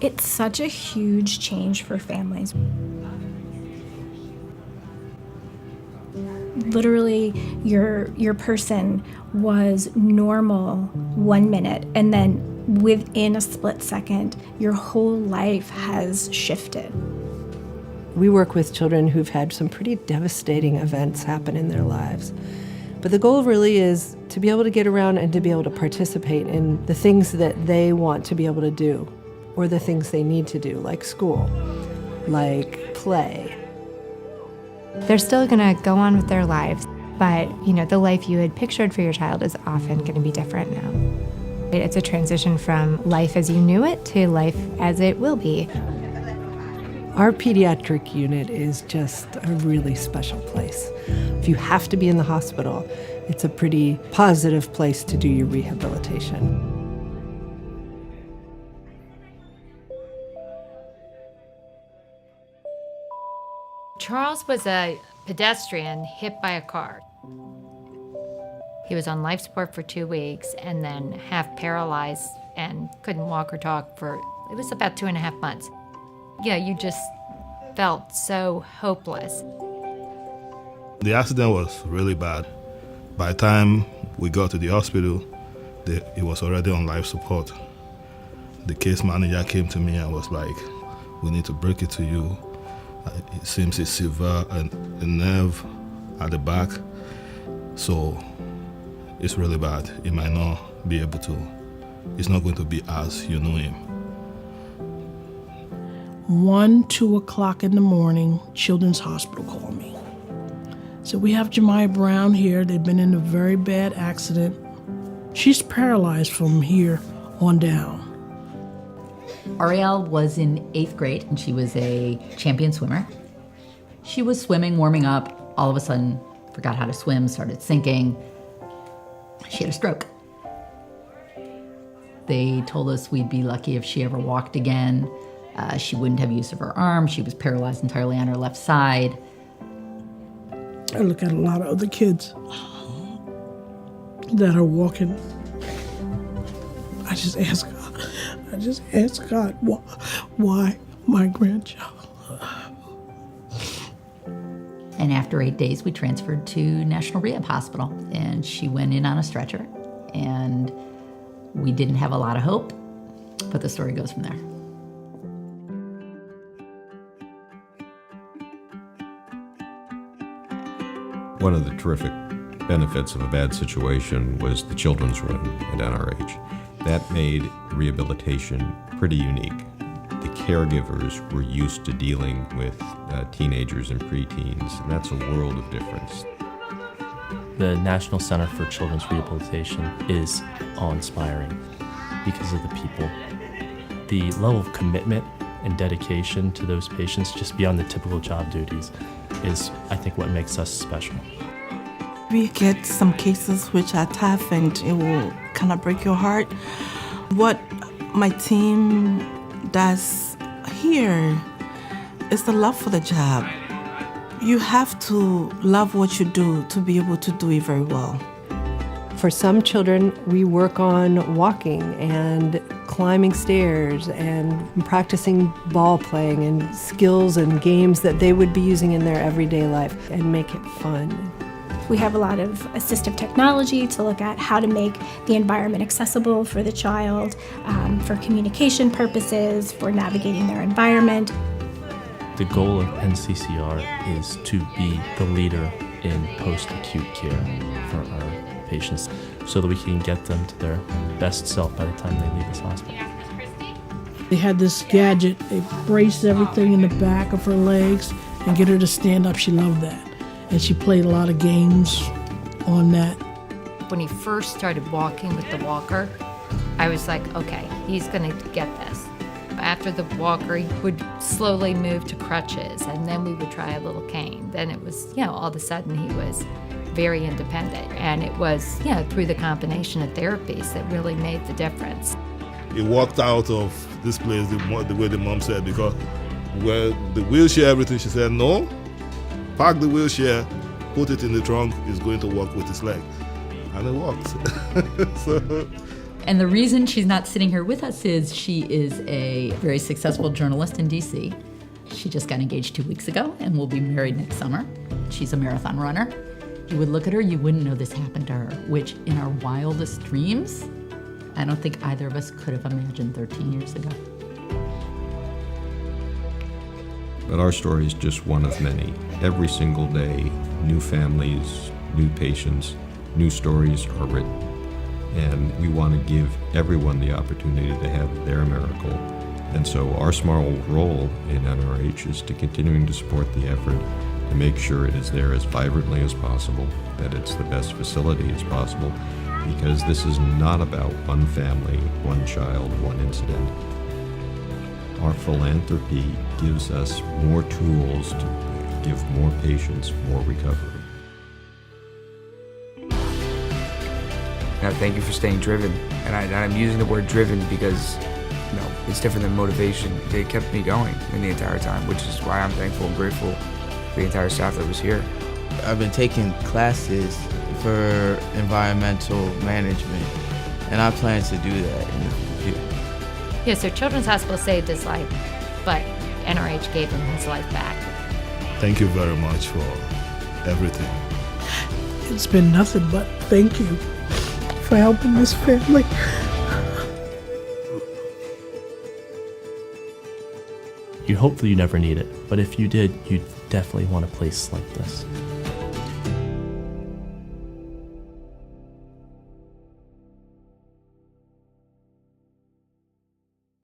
It's such a huge change for families. Literally, your person was normal 1 minute, and then within a split second, your whole life has shifted. We work with children who've had some pretty devastating events happen in their lives. But the goal really is to be able to get around and to be able to participate in the things that they want to be able to do, or the things they need to do, like school, like play. They're still going to go on with their lives, but the life you had pictured for your child is often going to be different now. It's a transition from life as you knew it to life as it will be. Our pediatric unit is just a really special place. If you have to be in the hospital, it's a pretty positive place to do your rehabilitation. Charles was a pedestrian hit by a car. He was on life support for 2 weeks and then half paralyzed and couldn't walk or talk for, it was about 2.5 months. You just felt so hopeless. The accident was really bad. By the time we got to the hospital, he was already on life support. The case manager came to me and was like, "We need to break it to you. It seems it's severe, and a nerve at the back, so it's really bad. He might not be able to, it's not going to be as you know him." 2 o'clock in the morning, Children's Hospital called me. So we have Jemiah Brown here. They've been in a very bad accident. She's paralyzed from here on down. Ariel was in 8th grade, and she was a champion swimmer. She was swimming, warming up, all of a sudden forgot how to swim, started sinking. She had a stroke. They told us we'd be lucky if she ever walked again. She wouldn't have use of her arm. She was paralyzed entirely on her left side. I look at a lot of other kids that are walking. I just ask God, why my grandchild? And after 8 days, we transferred to National Rehab Hospital, and she went in on a stretcher, and we didn't have a lot of hope, but the story goes from there. One of the terrific benefits of a bad situation was the children's room at NRH. That made rehabilitation pretty unique. The caregivers were used to dealing with teenagers and preteens, and that's a world of difference. The National Center for Children's Rehabilitation is awe-inspiring because of the people. The level of commitment and dedication to those patients, just beyond the typical job duties, is, I think, what makes us special. We get some cases which are tough and it will kind of break your heart. What my team does here is the love for the job. You have to love what you do to be able to do it very well. For some children, we work on walking and climbing stairs and practicing ball playing and skills and games that they would be using in their everyday life and make it fun. We have a lot of assistive technology to look at how to make the environment accessible for the child, for communication purposes, for navigating their environment. The goal of NCCR is to be the leader in post-acute care for our patients so that we can get them to their best self by the time they leave this hospital. They had this gadget. They braced everything in the back of her legs and get her to stand up. She loved that. And she played a lot of games on that. When he first started walking with the walker, I was like, okay, he's gonna get this. After the walker, he would slowly move to crutches, and then we would try a little cane. Then it was, all of a sudden he was very independent. And it was, through the combination of therapies that really made the difference. He walked out of this place the way the mom said, because where the wheelchair, everything, she said, no, park the wheelchair, put it in the trunk, he's going to walk with his leg. And it walked. So And the reason she's not sitting here with us is she is a very successful journalist in DC. She just got engaged 2 weeks ago and will be married next summer. She's a marathon runner. You would look at her, you wouldn't know this happened to her, which in our wildest dreams, I don't think either of us could have imagined 13 years ago. But our story is just one of many. Every single day, new families, new patients, new stories are written. And we want to give everyone the opportunity to have their miracle. And so our small role in NRH is to continuing to support the effort to make sure it is there as vibrantly as possible, that it's the best facility as possible, because this is not about one family, one child, one incident. Our philanthropy gives us more tools to give more patients more recovery. Thank you for staying driven, and I'm using the word driven because it's different than motivation. They kept me going in the entire time, which is why I'm thankful and grateful for the entire staff that was here. I've been taking classes for environmental management, and I plan to do that in the future. Yeah, so Children's Hospital saved his life, but NRH gave him his life back. Thank you very much for everything. It's been nothing but thank you for helping this family. You hope that you never need it, but if you did, you'd definitely want a place like this.